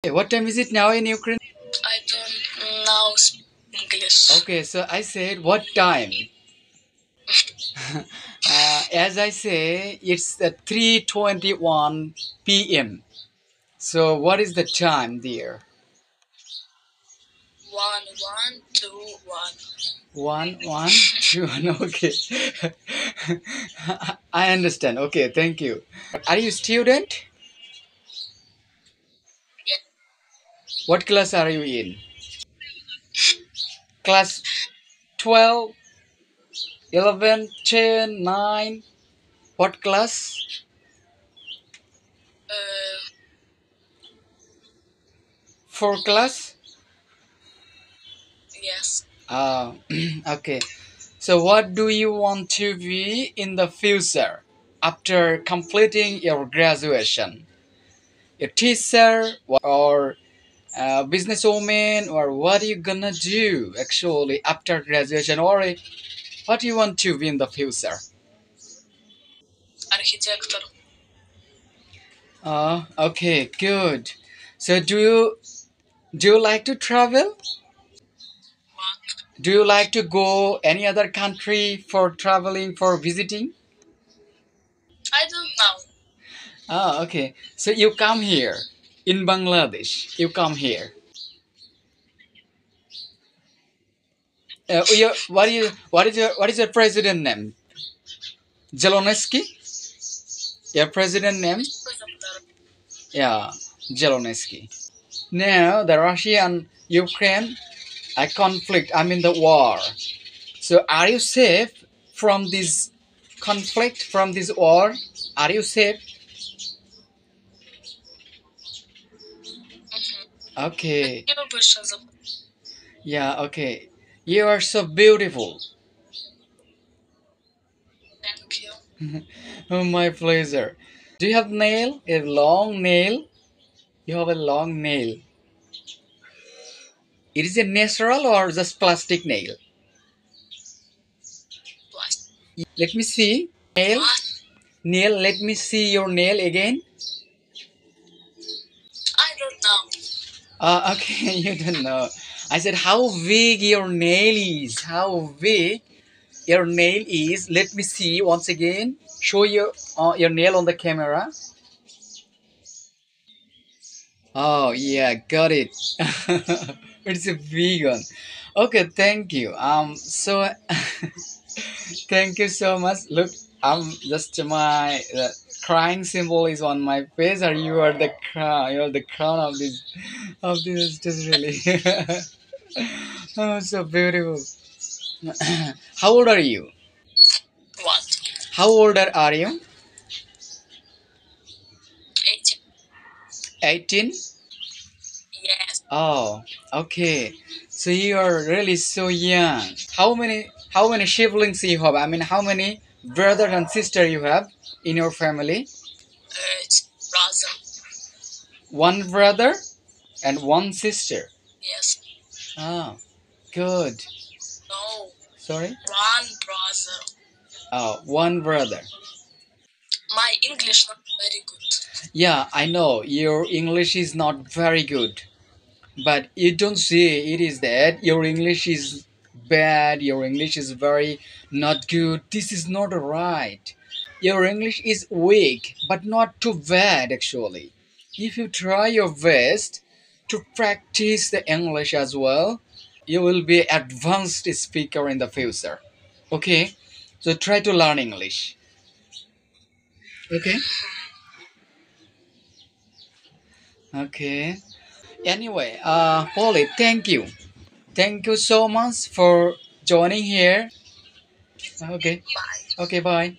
Okay, what time is it now in Ukraine? I don't know English. Okay, so I said what time? As I say, it's 3:21 p.m. So what is the time there? 1121. 1, 1, 2. Okay. I understand. Okay, thank you. Are you a student? Yeah. What class are you in? Class 12, 11, 10, 9. What class? Uh, 4 class? yes. Uh, okay. So, what do you want to be in the future after completing your graduation? A teacher or a businesswoman, or what are you gonna do actually after graduation, or what you want to be in the future? Architecture. Okay, good. So, do you like to travel? What? Do you like to go any other country for traveling, for visiting? I don't know. Okay. So you come here in Bangladesh. You come here. What is your president name? Zelensky. Your president name? Preceptor. Yeah, Zelensky. Now the Russia and Ukraine a conflict. I mean the war. So are you safe from this conflict? From this war? Are you safe? Okay. You pushes up. Yeah. Okay. You are so beautiful. Thank you. Oh, my pleasure. Do you have nail? A long nail? You have a long nail. It is a natural or just plastic nail? What? Let me see. Nail? What? Nail, let me see your nail again. I don't know. Okay, you don't know. I said, how big your nail is. How big your nail is. Let me see once again. Show your nail on the camera. Oh, yeah, got it. It's a big one. Okay, thank you. So thank you so much. Look, I'm just my crying symbol is on my face, or you are the crown. You're the crown of this. Just really, oh, so beautiful. How old are you? What? How old are you? 18. 18. Yes. Oh, okay. So you are really so young. How many siblings you have? I mean, how many brother and sister you have in your family? It's brother. One brother and one sister. Yes. Oh, good. No. Sorry? One brother. Oh, one brother. My English not very good. Yeah, I know your English is not very good, but you don't say it is that your English is bad, your English is very not good. This is not right. Your English is weak, but not too bad actually. If you try your best to practice the English as well, you will be advanced speaker in the future. Okay? So try to learn English. Okay? Okay. Anyway, Polly, thank you. Thank you so much for joining here. Okay. Bye. Okay, bye.